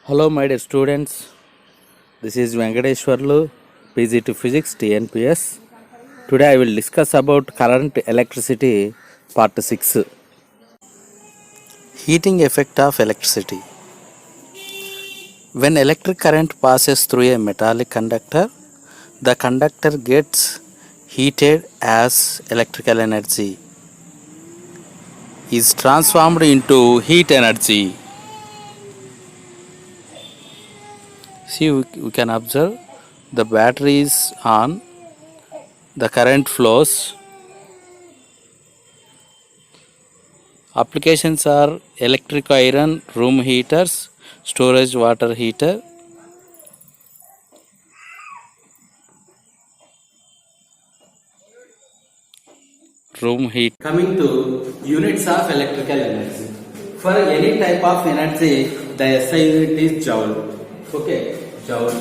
Hello, my dear students. This is Venkateshwarlu, PG to Physics, TNPS. Today I will discuss about current electricity, part 6. Heating effect of electricity. When electric current passes through a metallic conductor, the conductor gets heated as electrical energy is transformed into heat energy. See, we can observe the battery is on, the current flows. Applications are electric iron, room heaters, storage water heater. Room heat. Coming to units of electrical energy. For any type of energy, the SI unit is joule. Okay, joule.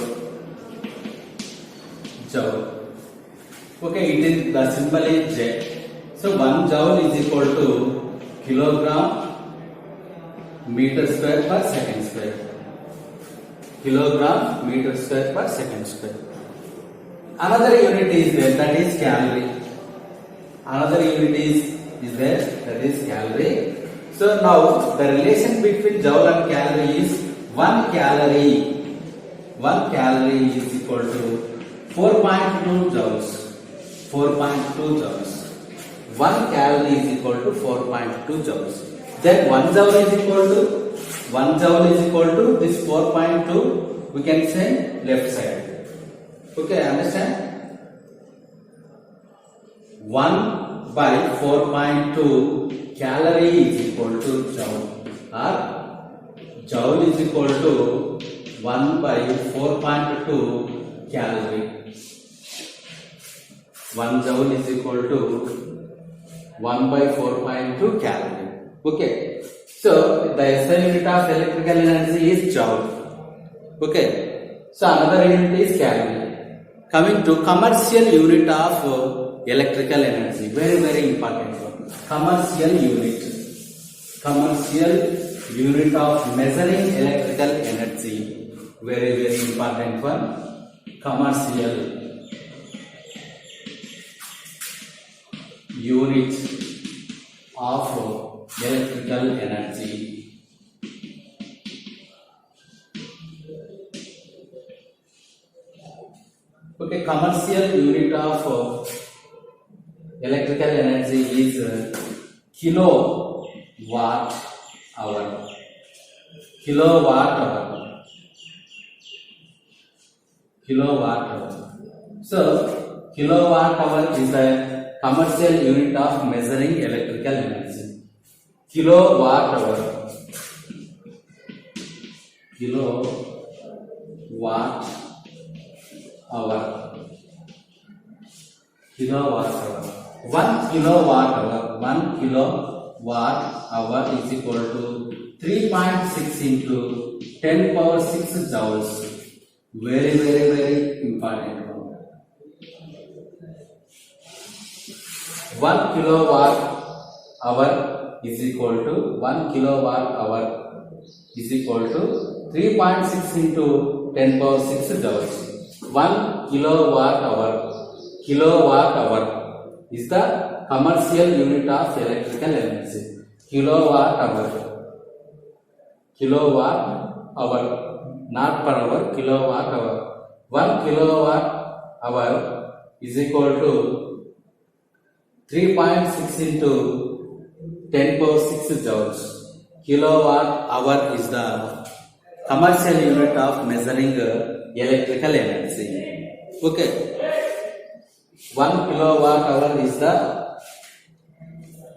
Okay, it is the symbol is J. So 1 joule is equal to kilogram meter square per second square. Kilogram meter square per second square. Another unit is there, that is calorie. Another unit is there, that is calorie. So now the relation between joule and calorie is 1 calorie. 1 calorie is equal to 4.2 joules. 4.2 joules. 1 calorie is equal to 4.2 joules. Then 1 joule is equal to this 4.2. We can say left side. Okay, understand? 1 by 4.2 calorie is equal to joule, or joule is equal to 1 by 4.2 calorie. 1 joule is equal to 1 by 4.2 calorie. Okay. So the SI unit of electrical energy is joule. Okay. So another unit is calorie. Coming to commercial unit of electrical energy. Very, very important one. Commercial unit. Commercial unit of measuring electrical energy. Very, very important one. Commercial unit of electrical energy. Okay, commercial unit of electrical energy is kilowatt hour. Kilowatt hour. Kilowatt hour. So, kilowatt hour is the commercial unit of measuring electrical energy. Kilowatt hour. Kilowatt hour. Kilowatt hour. 1 kilowatt hour. 1 kilowatt hour is equal to 3.6 into 10 power 6 joules. Very, very, very important one. 1 kilowatt hour is equal to 1 kilowatt hour is equal to 3.6 into 10 power 6 joules. 1 kilowatt hour is the commercial unit of electrical energy. Kilowatt hour, not per hour, kilowatt hour. 1 kilowatt hour is equal to 3.6 into 10 power 6 joules. Kilowatt hour is the commercial unit of measuring electrical energy. Okay. 1 kilowatt hour is the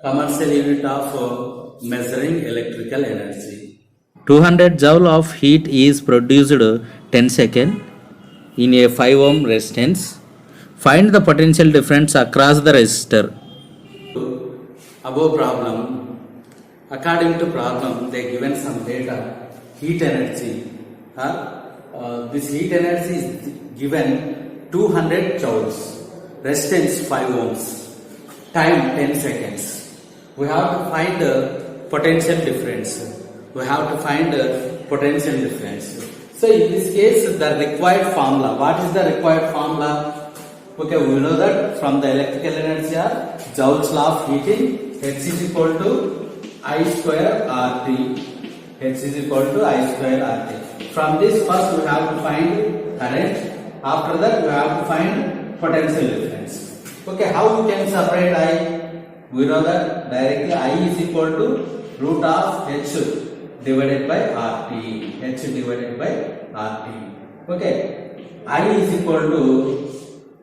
commercial unit of measuring electrical energy. 200 joule of heat is produced 10 seconds in a 5 ohm resistance. Find the potential difference across the resistor. Above problem, according to problem, they given some data, heat energy. This heat energy is given 200 joules. Resistance 5 ohms, time 10 seconds. We have to find the potential difference. We have to find potential difference. So in this case, the required formula. What is the required formula? Okay, we know that from the electrical energy or Joule's law of heating, H is equal to I square RT. H is equal to I square RT. From this, first we have to find current. After that, we have to find potential difference. Okay, how we can separate I? We know that directly I is equal to root of H divided by RT. H divided by RT. Okay, I is equal to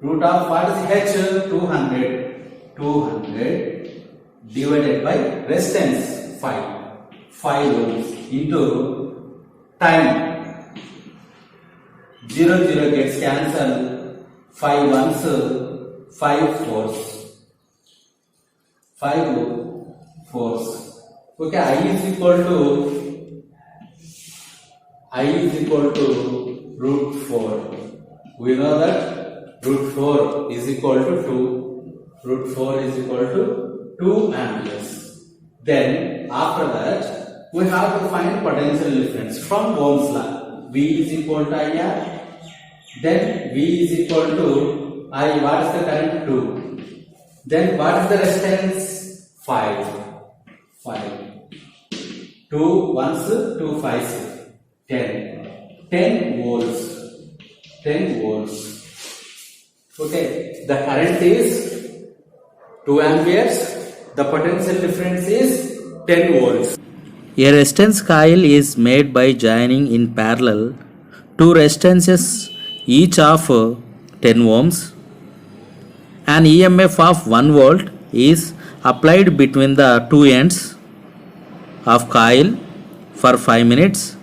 root of what is H? 200. 200 divided by resistance 5. 5 ohms into time. 0 0 gets cancelled. 5 ones, 5 fours. 5 fours. Okay, I is equal to root 4. We know that root 4 is equal to 2. Root 4 is equal to 2 amperes. Then after that, we have to find potential difference from Ohm's law. V is equal to IR. Then V is equal to I. What is the current? 2. Then what is the resistance? 5. 5. 2 ones, 2 fives, 10. 10 volts. 10 volts. Okay, the current is 2 amperes. The potential difference is 10 volts. A resistance coil is made by joining in parallel two resistances each of 10 ohms. An EMF of 1 volt is applied between the two ends of coil for 5 minutes.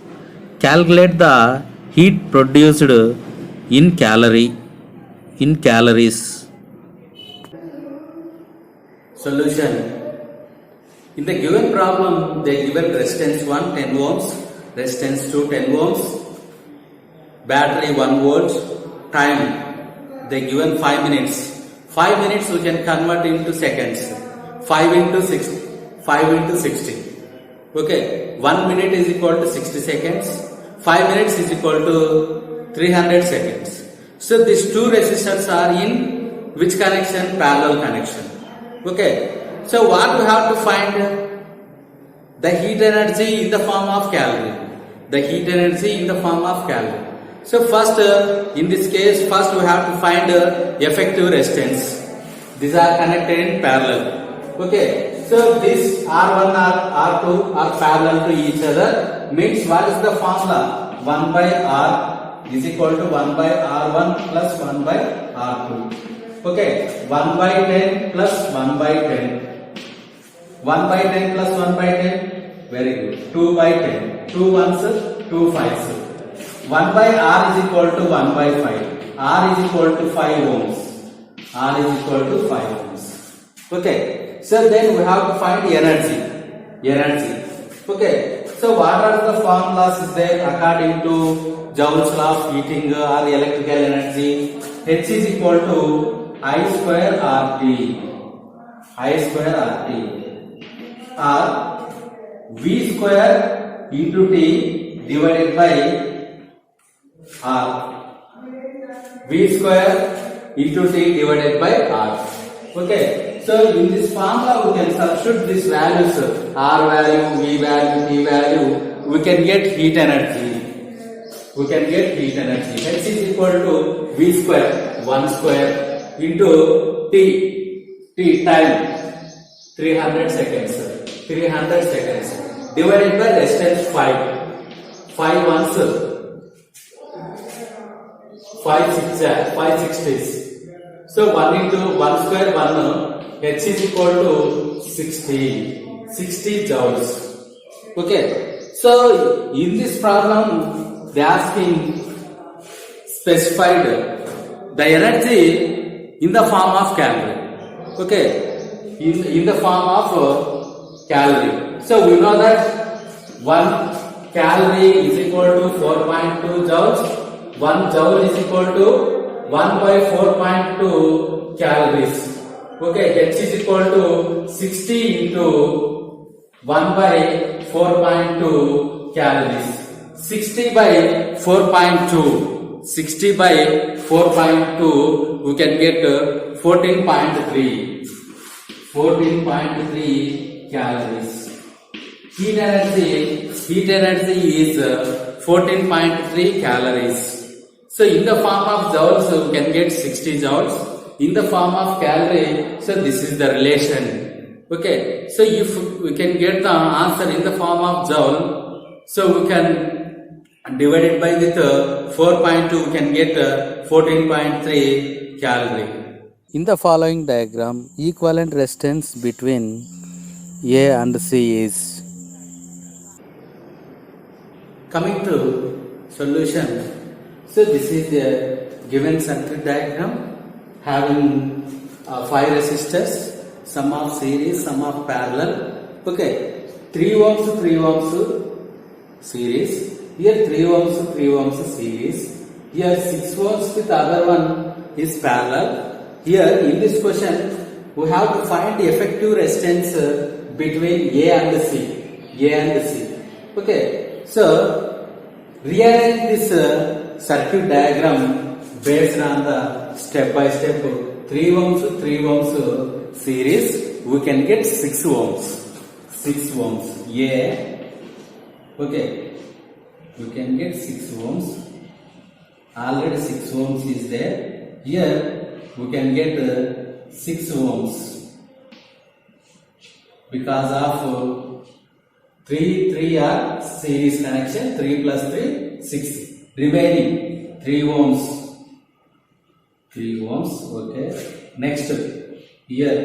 Calculate the heat produced in calories. Solution. In the given problem, they given resistance 1 10 ohms, resistance 2 10 ohms, battery 1 volt, time they given 5 minutes. 5 minutes we can convert into seconds. 5 into 60. Okay, 1 minute is equal to 60 seconds. 5 minutes is equal to 300 seconds. So these two resistors are in which connection? Parallel connection. Okay, so what we have to find? The heat energy in the form of calorie. The heat energy in the form of calorie. So first, in this case, first we have to find effective resistance. These are connected in parallel. Okay, so this R1 or R2 are parallel to each other. Means what is the formula? 1 by R is equal to 1 by R1 plus 1 by R2. Okay, 1 by 10 plus 1 by 10. 1 by 10 plus 1 by 10. Very good. 2 by 10. 2 ones, 2 fives. 1 by R is equal to 1 by 5. R is equal to 5 ohms. R is equal to 5 ohms. Okay. So then we have to find energy. Okay. So what are the formulas is there according to Joule's law of heating or electrical energy? H is equal to I square RT. I square RT. Or V square into T divided by R. V square into T divided by R. Okay. So in this formula we can substitute these values, R value, V value, T value. We can get heat energy. H is equal to V square 1 square into T time 300 seconds divided by resistance 5 ones 5 sixties. So 1 into 1 square 1, H is equal to 60 joules. Okay, so in this problem they asking specified the energy in the form of calorie. Okay, in the form of calorie. So we know that 1 calorie is equal to 4.2 joules. 1 joule is equal to 1 by 4.2 calories. Okay, H is equal to 60 into 1 by 4.2 calories. 60 by 4.2. 60 by 4.2, we can get 14.3. 14.3 calories. Heat energy is 14.3 calories. So in the form of joules, we can get 60 joules. In the form of calorie, so this is the relation. Okay, so if we can get the answer in the form of joule, so we can divide it by with 4.2, we can get 14.3 calorie. In the following diagram, equivalent resistance between A and C is. Coming to solution, so this is the given circuit diagram having 5 resistors, some of series, some of parallel. Okay, 3 ohms series, here 3 ohms series, here 6 ohms with other one is parallel. Here in this question we have to find the effective resistance between A and C. Okay, so rearrange this circuit diagram based on the step by step. 3 ohms series, we can get 6 ohms. A, okay, we can get 6 ohms. Already 6 ohms is there. Here we can get 6 ohms because of 3 are series connection. 3 plus 3, 6. Remaining 3 ohms. Okay. Next here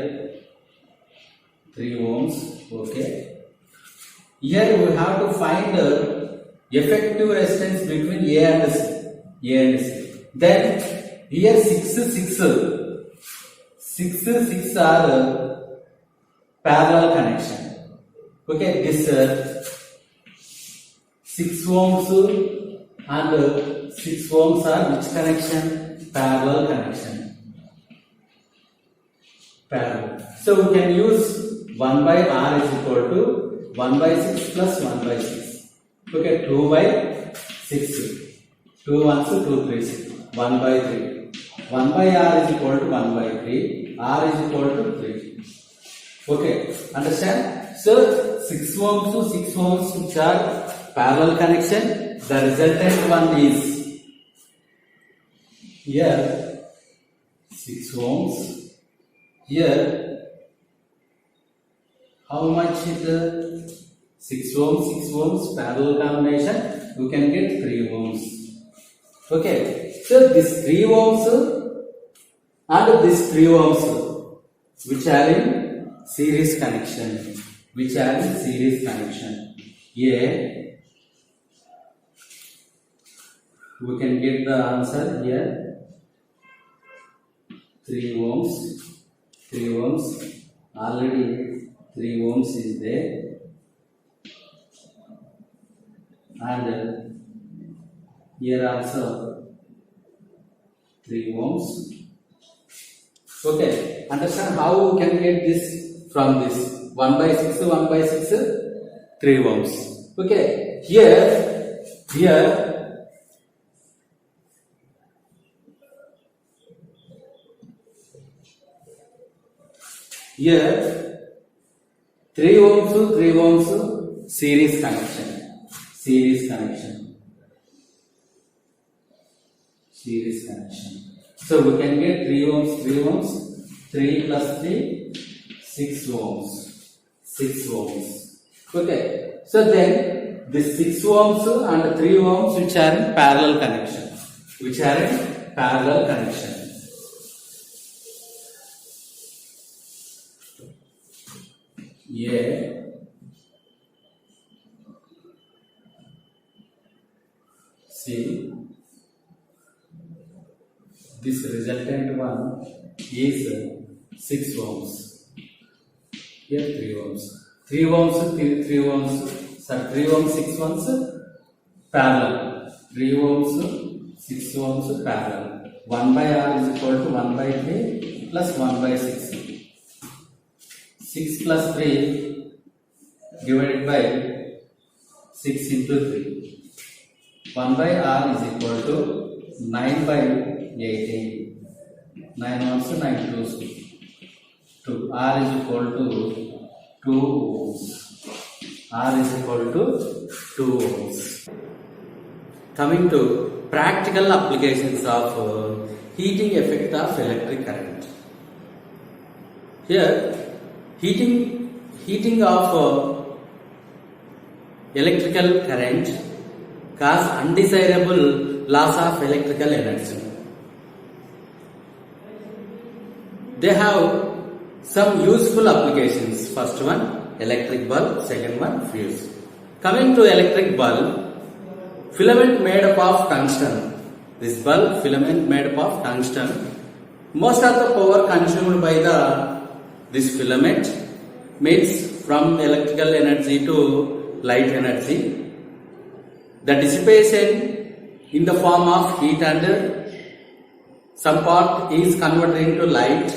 3 ohms. Okay. Here we have to find the effective resistance between A and C. Then here 6 are parallel connection. Okay, this 6 ohms and 6 ohms are which connection? Parallel connection. So we can use 1 by R is equal to 1 by 6 plus 1 by 6. Okay, 2 by 6. 2 ones, 2 3s. 1 by 3. 1 by R is equal to 1 by 3. R is equal to 3. Okay, understand? So 6 ohms which are parallel connection. The resultant one is here 6 ohms. Here how much is the 6 ohms parallel combination? You can get 3 ohms. Okay, so this 3 ohms and this 3 ohms which are in series connection. Here we can get the answer here 3 ohms. Already 3 ohms is there, and here also 3 ohms. Okay, understand how we can get this from this 1 by 6, 3 ohms. Okay, here Here 3 ohms series connection. So we can get 3 ohms, 3 plus 3, 6 ohms. Okay, so then this 6 ohms and 3 ohms which are in parallel connection. Yeah. See, this resultant one is 6 ohms. Here 3 ohms. 3 ohms, 3 ohms, 6 ohms parallel. 3 ohms, 6 ohms parallel. 1 by R is equal to 1 by 3 plus 1 by 6. 6 plus 3 divided by 6 into 3. 1 by R is equal to 9 by 18. 9 ones, 9 twos, 2. R is equal to 2 ohms. R is equal to 2 ohms. Coming to practical applications of heating effect of electric current. Here, heating of electrical current cause undesirable loss of electrical energy. They have some useful applications. First one, electric bulb. Second one, fuse. Coming to electric bulb, filament made up of tungsten. This bulb filament made up of tungsten. Most of the power consumed by this filament means from electrical energy to light energy. The dissipation in the form of heat and some part is converted into light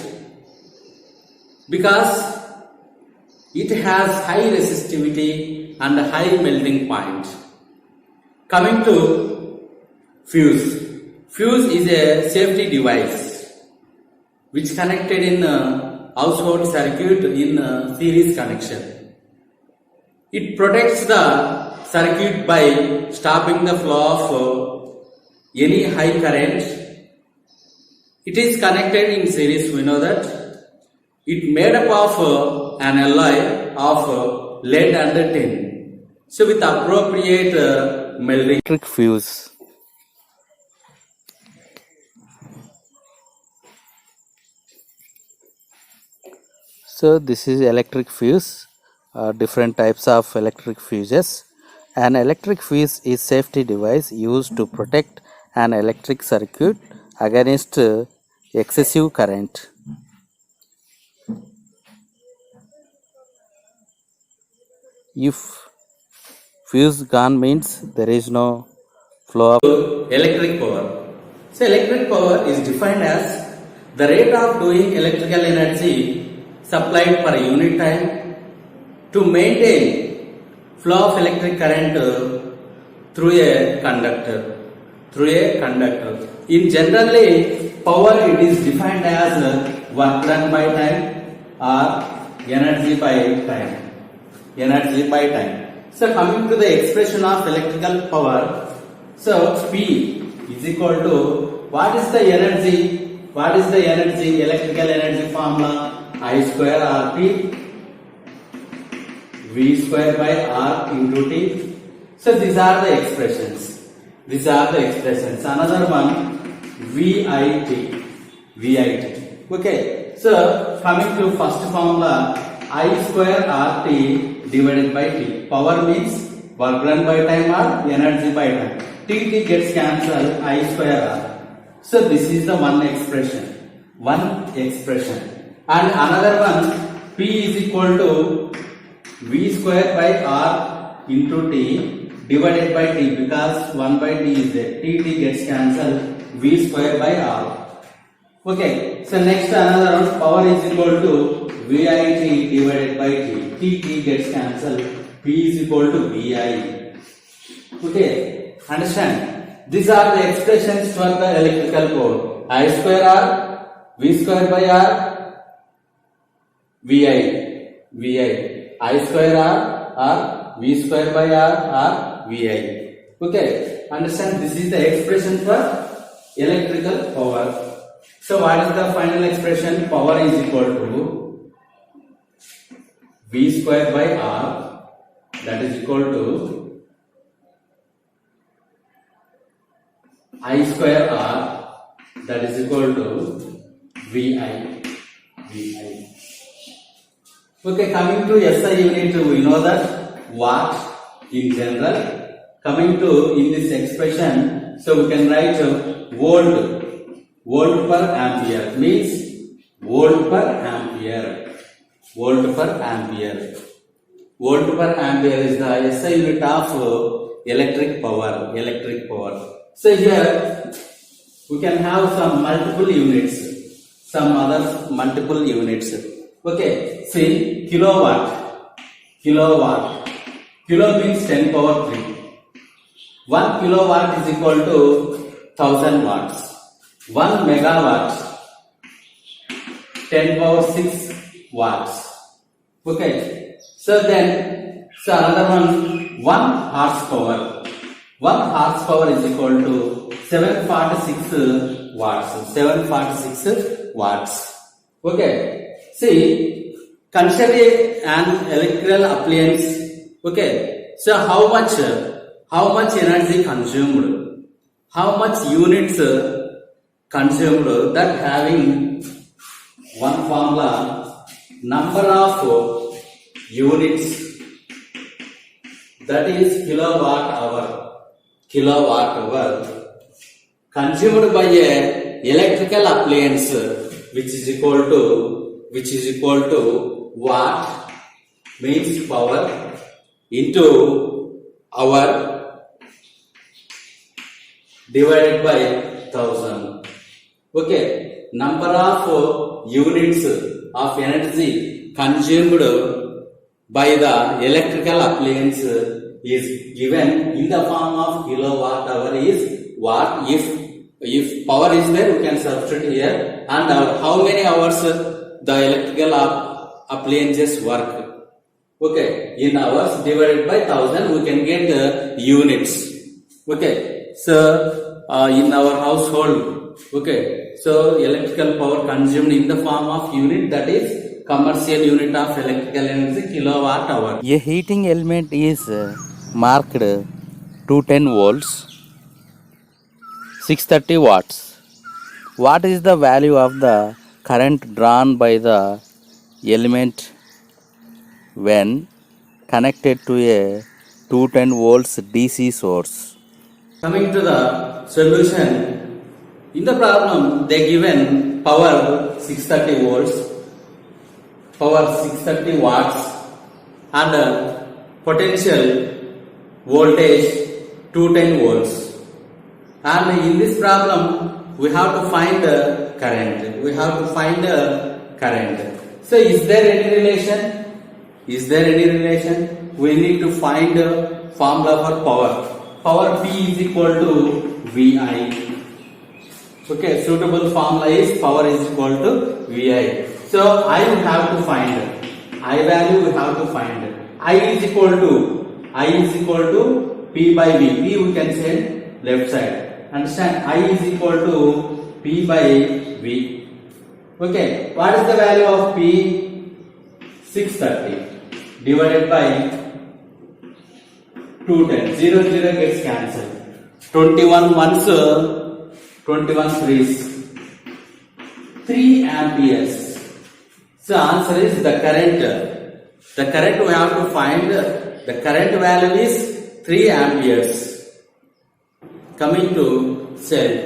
because it has high resistivity and high melting point. Coming to fuse. Fuse is a safety device which connected in household circuit in series connection. It protects the circuit by stopping the flow of any high current. It is connected in series. We know that it made up of an alloy of lead and tin. So with appropriate melting electric fuse. So this is electric fuse, different types of electric fuses. An electric fuse is safety device used to protect an electric circuit against excessive current. If fuse gone means there is no flow of Electric power. So electric power is defined as the rate of doing electrical energy supplied per unit time to maintain flow of electric current through a conductor. In generally, power it is defined as work done by time or energy by time. So coming to the expression of electrical power, so P is equal to what is the energy? Electrical energy formula I square RT V square by R into T. So these are the expressions. Another one VIT. Okay. So coming to first formula, I square RT divided by T. Power means work done by time or energy by time. T gets cancelled, I square R. So this is the one expression. And another one, P is equal to V square by R into T divided by T, because 1 by T is there. T gets cancelled, V square by R. Okay, so next another one, power is equal to VIT divided by T. T gets cancelled, P is equal to VI. Okay, understand? These are the expressions for the electrical code. I square R, V square by R, VI. I square R or V square by R or VI. Okay, understand? This is the expression for electrical power. So what is the final expression? Power is equal to V square by R, that is equal to I square R, that is equal to VI. Okay, coming to SI unit, we know that watt in general. Coming to in this expression, so we can write volt per ampere means volt per ampere. Volt per ampere is the SI unit of electric power. So here we can have some multiple units, Okay, see kilowatt. Kilo means 10 power 3. 1 kilowatt is equal to 1000 watts. 1 megawatt 10 power 6 watts. Okay. So another one 1 horsepower. 1 horsepower is equal to 746 watts. 746 watts. Okay. See, consider an electrical appliance. Okay. So how much energy consumed? How much units consumed? That having one formula, number of units, that is kilowatt hour consumed by a electrical appliance, which is equal to watt means power into hour divided by 1000. Okay, number of units of energy consumed by the electrical appliance is given in the form of kilowatt hour is watt. If power is there, we can substitute here, and how many hours the electrical appliances work. Okay, in hours divided by 1000, we can get the units. Okay, so in our household, okay, so electrical power consumed in the form of unit, that is commercial unit of electrical energy, kilowatt hour. A heating element is marked 210 volts, 630 watts. What is the value of the current drawn by the element when connected to a 210 volts DC source? Coming to the solution, in the problem they given power 630 volts, power 630 watts, and potential voltage 210 volts. And in this problem we have to find the current. So is there any relation? We need to find the formula for power. Power P is equal to VI. Okay, suitable formula is power is equal to VI. So I will have to find I value. We have to find I is equal to P by V. P we can say left side. Understand? I is equal to P by V. Okay, what is the value of P? 630 divided by 210. 0 gets cancelled. 21 ones, 21 threes. 3 amperes. So answer is the current. The current we have to find. The current value is 3 amperes. Coming to cell.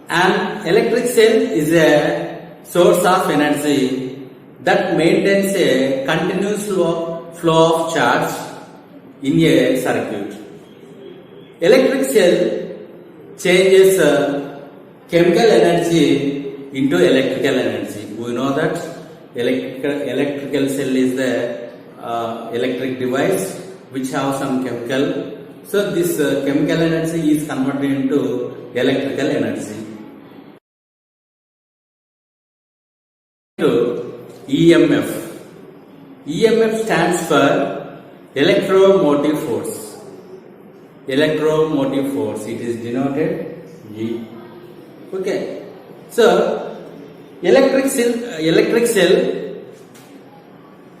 An electric cell is a source of energy that maintains a continuous flow of charge in a circuit. Electric cell changes chemical energy into electrical energy. We know that electrical cell is the electric device which have some chemical. So this chemical energy is converted into electrical energy. To EMF. EMF stands for electromotive force. Electromotive force. It is denoted E. Okay. So electric cell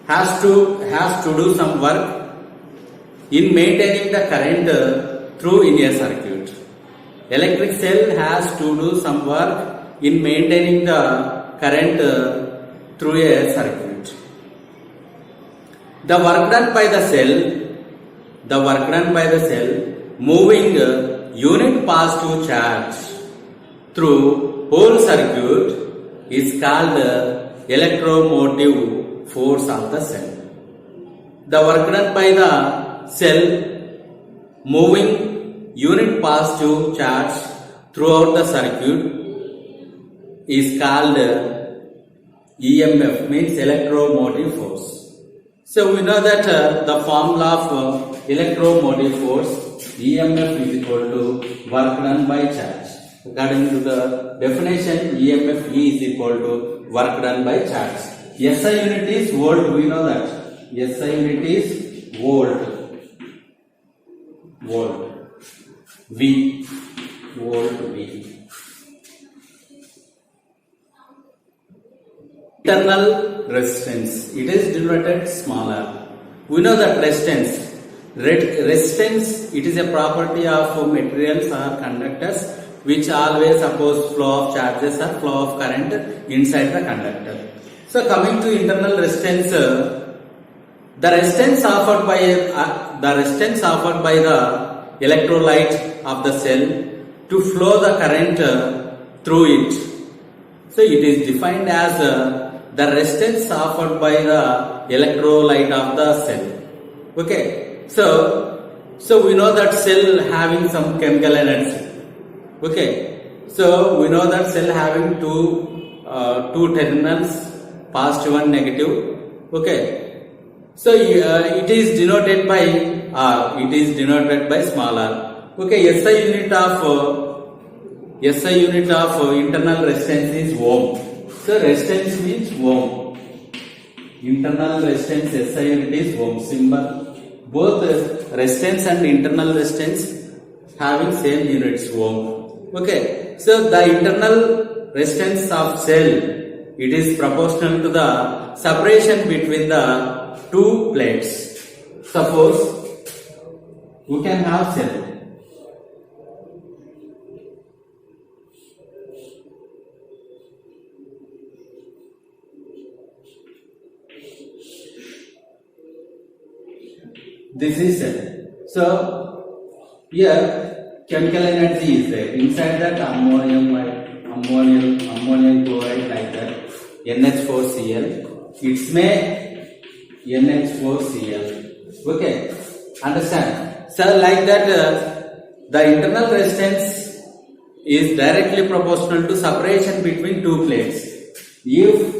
has to do some work in maintaining the current through in a circuit. Electric cell has to do some work in maintaining the current through a circuit. The work done by the cell moving unit positive charge through whole circuit is called electromotive force of the cell. The work done by the cell moving unit positive charge throughout the circuit is called EMF, means electromotive force. So we know that the formula of electromotive force EMF is equal to work done by charge. According to the definition, EMF E is equal to work done by charge. SI unit is volt, we know that. SI unit is volt. Volt. V. Volt V. Internal resistance. It is denoted smaller. We know that resistance. Resistance, it is a property of materials or conductors which always oppose flow of charges or flow of current inside the conductor. So coming to internal resistance, the resistance offered by the electrolyte of the cell to flow the current through it. So it is defined as the resistance offered by the electrolyte of the cell. Okay, so we know that cell having some chemical energy. Okay, so we know that cell having two terminals, positive and negative. Okay, so it is denoted by R. It is denoted by small r. Okay, SI unit of internal resistance is ohm. So resistance means ohm. Internal resistance SI unit is ohm symbol. Both resistance and internal resistance having same units ohm. Okay, so the internal resistance of cell, it is proportional to the separation between the two plates. Suppose we can have cell. This is cell. So here chemical energy is there. Inside that ammonium chloride like that, NH4Cl. It's made NH4Cl. Okay, understand? So like that, the internal resistance is directly proportional to separation between two plates. If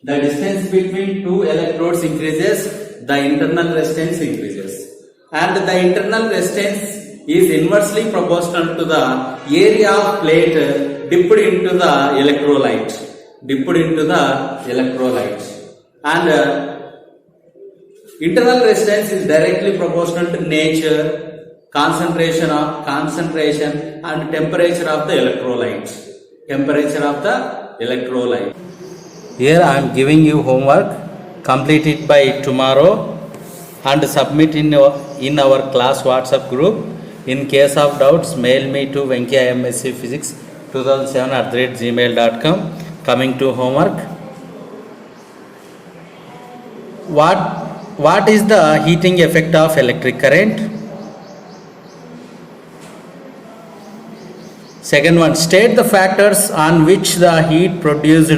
the distance between two electrodes increases, the internal resistance increases, and the internal resistance is inversely proportional to the area of plate dipped into the electrolyte. And internal resistance is directly proportional to nature, concentration and temperature of the electrolyte. Here I am giving you homework. Complete it by tomorrow and submit in our class WhatsApp group. In case of doubts, mail me to venkiyamscphysics2007@gmail.com. Coming to homework. What is the heating effect of electric current? Second one, state the factors on which the heat produced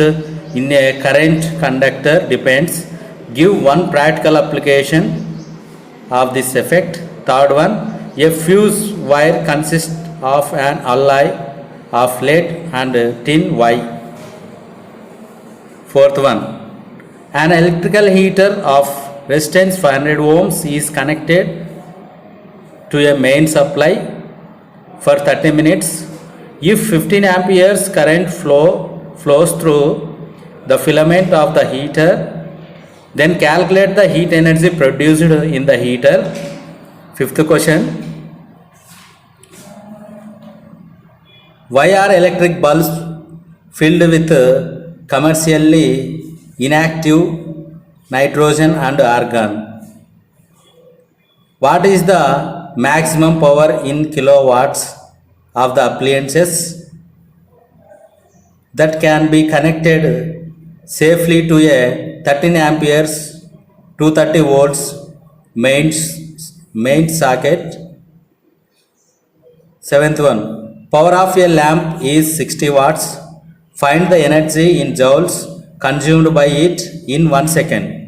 in a current conductor depends. Give one practical application of this effect. Third one, a fuse wire consists of an alloy of lead and tin. Why? Fourth one, an electrical heater of resistance 500 ohms is connected to a main supply for 30 minutes. If 15 amperes current flows through the filament of the heater, then calculate the heat energy produced in the heater. Fifth question, why are electric bulbs filled with commercially inactive nitrogen and argon? What is the maximum power in kilowatts of the appliances that can be connected safely to a 13 amperes 230 volts main socket? Seventh one, power of a lamp is 60 watts. Find the energy in joules consumed by it in 1 second.